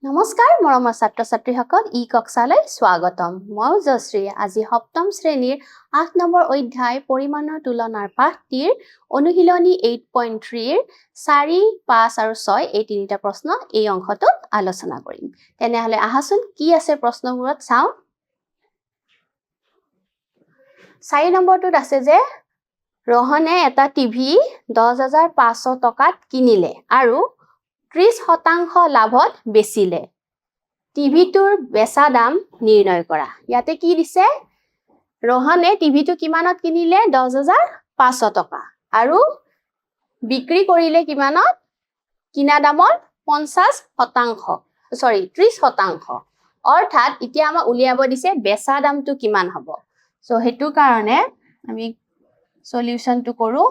নমস্কাৰ মৰমৰ ছাত্ৰ ছাত্ৰীসকল ই কক্ষালৈ স্বাগতম মই জশ্ৰী আজি সপ্তম শ্ৰেণীৰ ৮ নম্বৰ অধ্যায় পৰিমাণৰ তুলনাৰ পাঠটিৰ অনুশীলনী 8.3 ৰ 4 5 আৰু 6 এই তিনিটা প্ৰশ্ন এই অংশটোত আলোচনা কৰিম তেনেহলে আহাচোন কি আছে প্ৰশ্নবোৰত চাও 4 নম্বৰটোত আছে যে ৰহনে এটা টিভি 10500 টকাত কিনিলে আৰু 30% লাভত বেচিলে টিভিটোৰ বেচা দাম নিৰ্ণয় কৰা ইয়াতে কি দিছে ৰহনে টিভিটো কিমানত কিনিলে 10500 টকা আৰু বিক্ৰী কৰিলে কিমানত কিনা দামৰ 30% অৰ্থাৎ এতিয়া আমাক উলিয়াব দিছে বেচা দামটো কিমান হ'ব সো হেতু কাৰণে আমি সলিউশনটো কৰো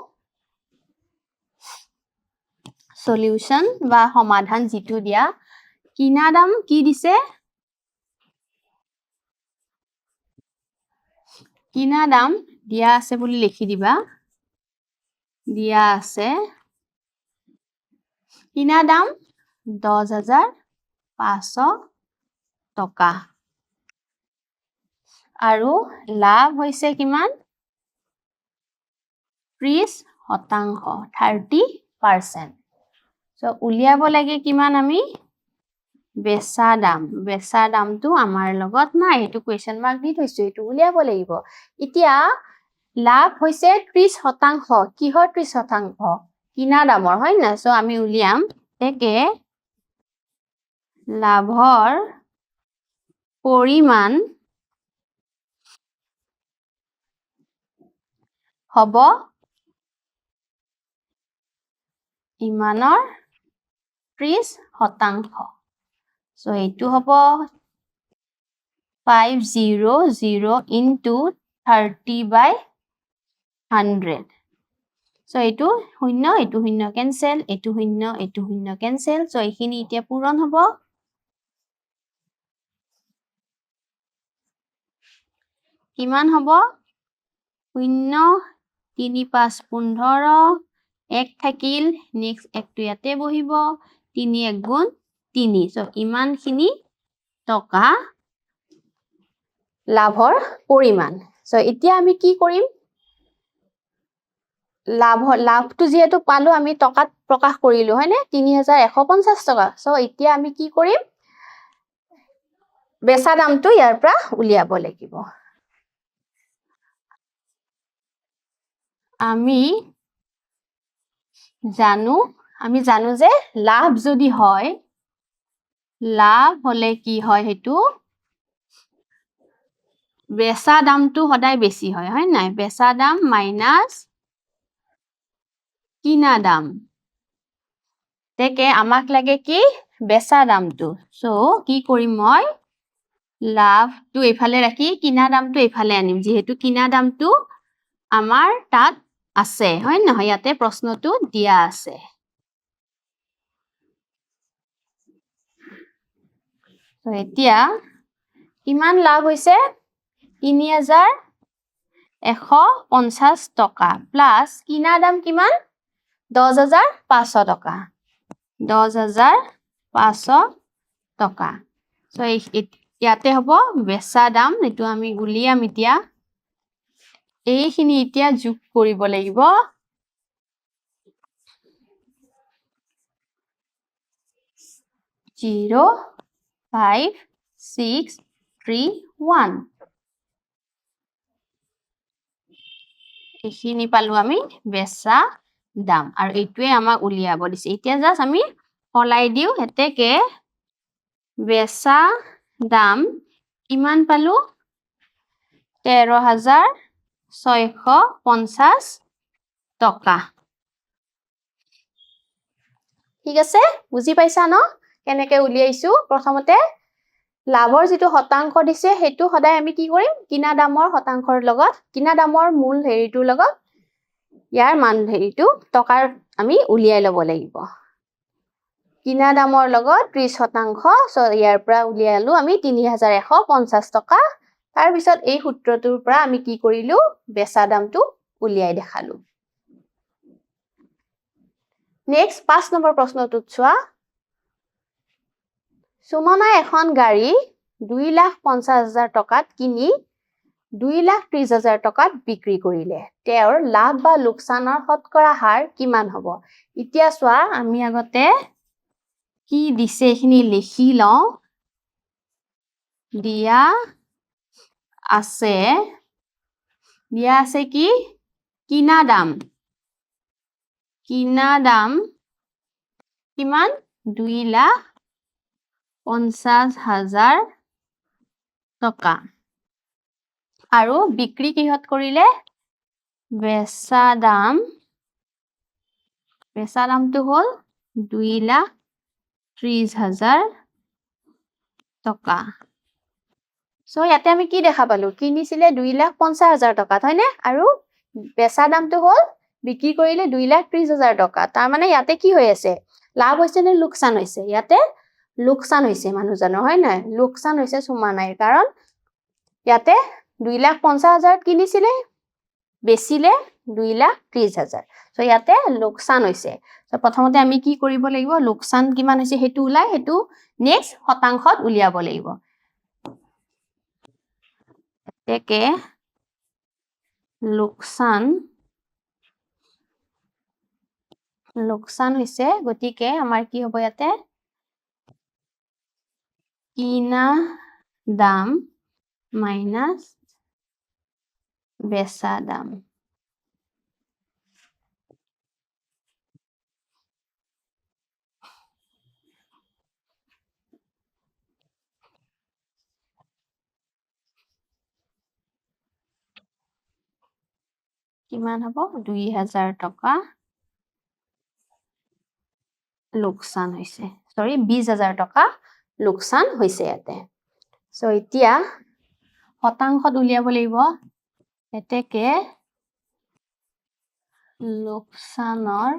সলিউশন বা সমাধান যিটো দিয়া কিনা দাম কি দিছে কিনা দাম দিয়া আছে বুলি লিখি দিবা দিয়া আছে কিনা দাম 10500 টকা আৰু লাভ হৈছে কিমান 30% সো উলিয়াব লাগে কিমান আমি বেচা দামটো আমাৰ লগত নাই এটো কোৱেশ্চন মাৰ্ক দি থৈছো এটো উলিয়াব লাগিব এতিয়া লাভ হৈছে 30% কিহৰ 30% কিনা দামৰ হয় না সো আমি উলিয়াম একে লাভৰ পৰিমাণ হ'ব ইমানৰ 30% সো এইটো হ'ব 500 into 30/100 সো এইটো শূন্য কেনসেল এইটো শূন্য কেনসেল সো এইখিনি এতিয়া পূৰণ হ'ব কিমান হ'ব 0 3 5 15 এক থাকিল নেক্সট একটো ইয়াতে বহিব 3 1 গুণ 3 সো ইমানখিনি টকা লাভৰ পৰিমাণ সো এতিয়া আমি কি কৰিম লাভটো যেহেতু পালো আমি টকাত প্ৰকাশ কৰিলো হয়নে 3150 টকা সো এতিয়া আমি কি কৰিম বেচা দামটো ইয়াৰ পৰা উলিয়াব লাগিব আমি জানো যে লাভ যদি হয় লাভ হলে কি হয় হেতু বেচা দামটো সদায় বেছি হয় হয় নাই বেচা দাম মাইনাস কিনা দাম তেকে আমাক লাগে কি বেচা দামটো সো কি কৰিম মই লাভটো এফালে ৰাখি কিনা দামটো এফালে আনিম যেহেতু কিনা দামটো আমাৰ তাত আছে হয় নহয় ইয়াতে প্ৰশ্নটো দিয়া আছে তো এতিয়া কিমান লাভ হৈছে 3150 টকা প্লাস কিনা দাম কিমান 10500 টকা 10500 টকা সো ইয়াতে হ'ব বেচা দাম এটো আমি উলিয়াম এতিয়া এইখিনি এতিয়া যোগ কৰিব লাগিব 0 5 6 3 1 এইখিনি পালো আমি বেচা দাম আৰু এইটোৱে আমাক উলিয়াব দিছে এতিয়া জাস্ট আমি হলাই দিও হেতেকে বেচা দাম কিমান পালো 13650 টকা ঠিক আছে বুজি পাইছা ন কেনেকৈ উলিয়াইছো প্ৰথমতে লাভৰ যেটো শতাংশ দিছে হেতু সদায় আমি কি কৰিম কিনা দামৰ শতাংশৰ লগত কিনা দামৰ মূল হেৰিটোৰ লগত ইয়াৰ মান হেৰিটো টকাৰ আমি উলিয়াই লব লাগিব কিনা দামৰ লগত 30% সো ইয়াৰ পৰা উলিয়ালো আমি 3150 টকা তাৰ পিছত এই সূত্ৰটোৰ পৰা আমি কি কৰিলো বেচা দামটো উলিয়াই দেখালো নেক্সট 5 নম্বৰ প্ৰশ্নটোত চোৱা সুমনাই এখন গাড়ী 2,50,000 টকাত কিনি 2,30,000 টকাত বিক্ৰী কৰিলে তেওঁৰ লাভ বা লোকচানৰ শতকৰা হাৰ কিমান হ'ব এতিয়া চোৱা আমি আগতে কি দিছে এইখিনি লিখি লওঁ দিয়া আছে কি কিনা দাম কিমান 2,50,000 টকা আৰু বিক্ৰী কিহত কৰিলে বেচা দামটো হ'ল 2,30,000 টকা সো ইয়াতে আমি কি দেখা পালো কিনিছিলে 2,50,000 টকাত হয়নে আৰু বেচা দামটো হ'ল বিক্ৰী কৰিলে 2,30,000 টকা তাৰ মানে ইয়াতে কি হৈ আছে লাভ হৈছে নে লোকচান হৈছে ইয়াতে লোকচান হৈছে মানুহজনৰ হয় নাই লোকচান হৈছে সুমনাইৰ কাৰণ ইয়াতে 2,50,000 কিনিছিলে বেচিলে 2,30,000 সো ইয়াতে লোকচান হৈছে সো প্ৰথমতে আমি কি কৰিব লাগিব লোকচান কিমান হৈছে হেতু উলাই হেতু নেক্সট শতাংশত উলিয়াব লাগিব একে লোকচান হৈছে গতিকে আমাৰ কি হ'ব ইয়াতে কিনা দাম মাইনাস বেচা দাম কিমান হ'ব 2,000 টকা লোকচান হৈছে সৰি 20,000 টকা লোকচান হৈছে ইয়াতে সো এতিয়া শতাংশত উলিয়াব লাগিব এতেকে লোকচানৰ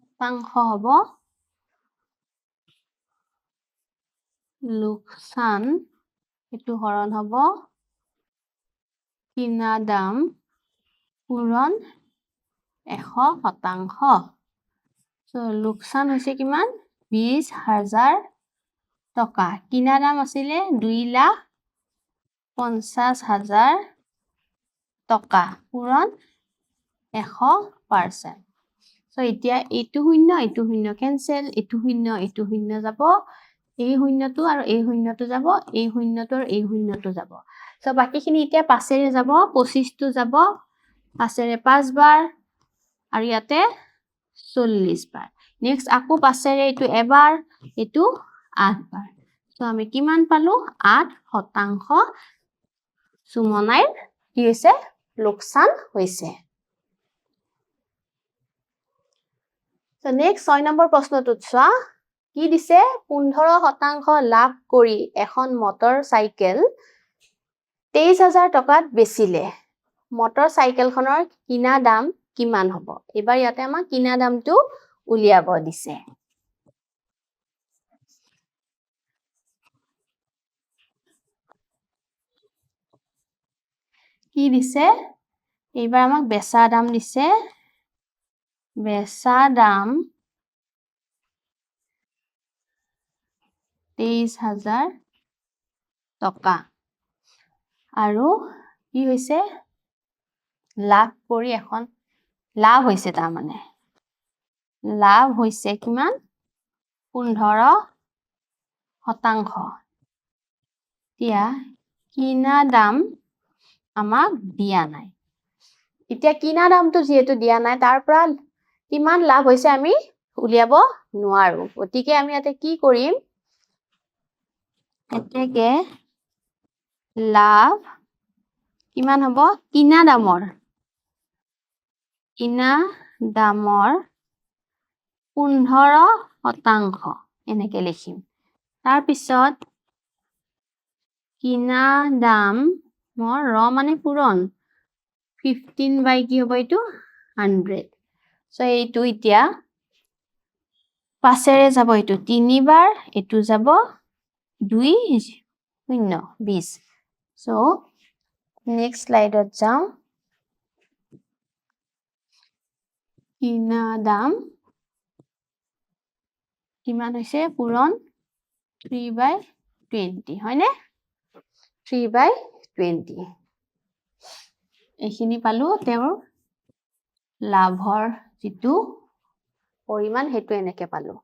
শতাংশ হ'ব লোকচান এটো হৰণ হ'ব কিনা দাম পূৰণ 100% সো লোকচান হৈছে কিমান 20,000 টকা কিনা দাম আছিলে 2,50,000 টকা পূৰণ 100% সো এতিয়া এইটো শূন্য কেনসেল এইটো শূন্য যাব এই শূন্যটো আৰু এই শূন্যটো যাব এই শূন্যটো আৰু এই শূন্যটো যাব সো বাকিখিনি এতিয়া পাছেৰে যাব 25 টো যাব পাছেৰে 5 বাৰ আৰু ইয়াতে 40 বাৰ নেক্সট আকৌ পাছেৰে এইটো এবাৰ এইটো 8 বাৰ সো আমি কিমান পালো 8% সুমনাইৰ কি হৈছে লোকচান হৈছে সো নেক্সট 6 নম্বৰ প্ৰশ্নটোত চোৱা কি দিছে 15% লাভ কৰি এখন মটৰ চাইকেল 23,000 টকাত বেচিলে মটৰ চাইকেলখনৰ কিনা দাম কিমান হ'ব এবাৰ ইয়াতে আমাক কিনা দামটো উলিয়াব দিছে কি দিছে এইবাৰ আমাক বেচা দাম দিছে বেচা দাম 23,000 টকা আৰু কি হৈছে লাভ কৰি এখন লাভ হৈছে তাৰ মানে লাভ হৈছে কিমান 15% এতিয়া কিনা দাম আমাক দিয়া নাই এতিয়া কিনা দামটো যেহেতু দিয়া নাই তাৰ পৰা কিমান লাভ হৈছে আমি উলিয়াব নোৱাৰো গতিকে আমি ইয়াতে কি কৰিম এতেকে লাভ কিমান হ'ব কিনা দামৰ 15% এনেকে লিখিম তাৰ পিছত কিনা দামৰ ৰ মানে পূৰণ 15 বাই কি হ'ব এইটো 100 সো এইটো এতিয়া পাছেৰে যাব এইটো 3 বাৰ এইটো যাব 2 0 20 সো নেক্সট স্লাইডত যাওঁ কিনা দাম কিমান হৈছে পূৰণ 3/20 হয়নে 3/20 এইখিনি পালো তেওঁৰ লাভৰ যিটো পৰিমাণ হেতু এনেকে পালো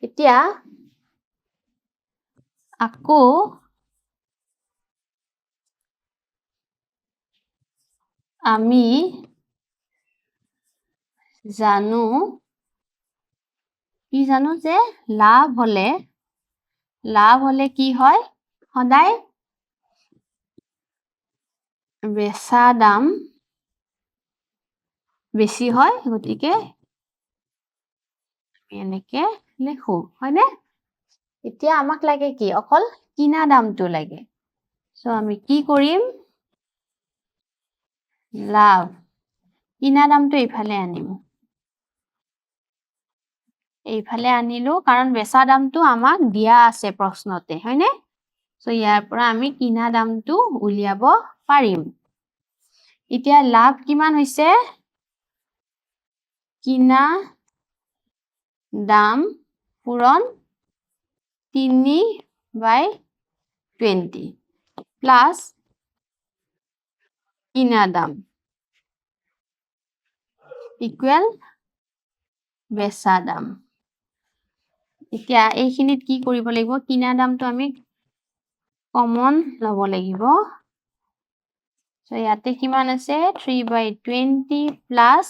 এতিয়া আকৌ আমি জানো কি জানো যে লাভ হলে কি হয় সদায় বেচা দাম বেছি হয় গতিকে এনেকে লিখো হয়নে এতিয়া আমাক লাগে কি অকল কিনা দামটো লাগে সো আমি কি কৰিম লাভ কিনা দামটো এইফালে আনিম এইফালে আনিলো কাৰণ বেচা দামটো আমাক দিয়া আছে প্ৰশ্নতে হয়নে সো ইয়াৰ পৰা আমি কিনা দামটো উলিয়াব পাৰিম এতিয়া লাভ কিমান হৈছে কিনা দাম পূৰণ 3/20 প্লাস কিনা দাম ইকুয়াল বেচা দাম এতিয়া এইখিনিত কি কৰিব লাগিব কিনা দামটো আমি কমন লব লাগিব সো ইয়াতে কিমান আছে 3/20 প্লাস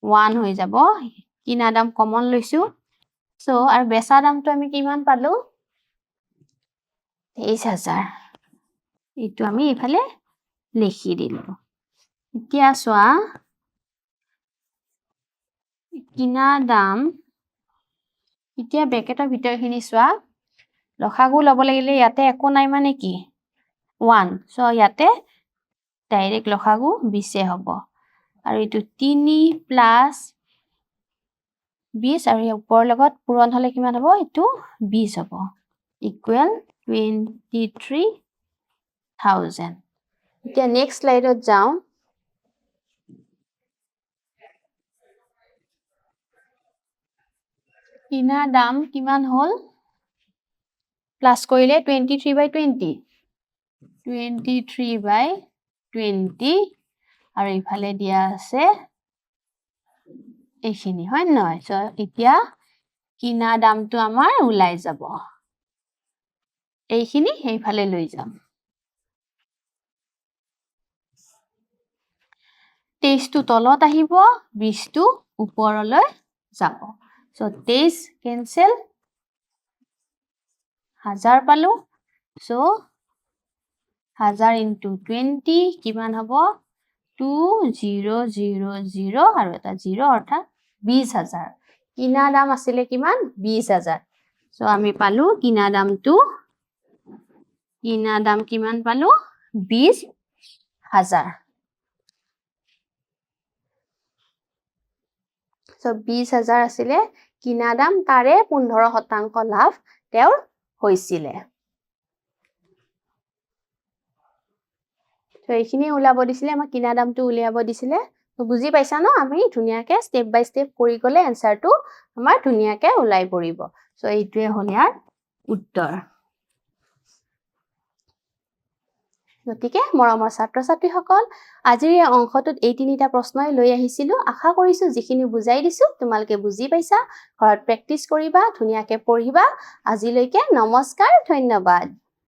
1 হৈ যাব কিনা দাম কমন লৈছো সো আৰু বেচা দামটো আমি কিমান পালো 23000 এইটো আমি ইফালে লিখি দিলো এতিয়া চোৱা কিনা দাম এতিয়া ব্ৰেকেটৰ ভিতৰখিনি চোৱা লসাগু ল'ব লাগিলে ইয়াতে একো নাই মানে কি 1 সো ইয়াতে ডাইৰেক্ট লসাগু 20 হ'ব আৰু এইটো 3 প্লাস 20 আৰু ওপৰৰ লগত পূৰণ হলে কিমান হ'ব এইটো 20 হ'ব ইকুৱেল 23000 এতিয়া নেক্সট স্লাইডত যাওঁ কিনা দাম কিমান হল প্লাস কৰিলে 23/20 23/20 আৰু ইফালে দিয়া আছে এইখিনি হয় নহয় সো এতিয়া কিনা দামটো আমাৰ ওলাই যাব এইখিনি এইফালে লৈ যাম 23 টো তলত আহিব 20 টো ওপৰলৈ যাব সো 23 কেনসেল 1000 পালো সো 1000 into 20 কিমান হ'ব 2000 আৰু এটা 0 অৰ্থাৎ 20000 কিনা দাম আছিলে কিমান 20000 সো আমি পালো কিনা দাম কিমান পালো 20000 সো 20000 আছিলে কিনা দাম তাৰে 15% লাভ তেওঁৰ হৈছিলে তো এইখিনি উলাব দিছিলে আমাক কিনা দামটো উলিয়াব দিছিলে তো বুজি পাইছা ন আমি ধুনিয়াকে স্টেপ বাই স্টেপ কৰি গলে আনসাৰটো আমাৰ ধুনিয়াকে উলাই পৰিব সো এইটোৱে হ'ল ইয়াৰ উত্তৰ গতিকে মৰমৰ ছাত্ৰ ছাত্ৰীসকল আজিৰ এই অংশটোত এই তিনিটা প্ৰশ্নই লৈ আহিছিলো আশা কৰিছো যিখিনি বুজাই দিছো তোমালোকে বুজি পাইছা ঘৰত প্ৰেক্টিছ কৰিবা ধুনিয়াকে পঢ়িবা আজিলৈকে নমস্কাৰ ধন্যবাদ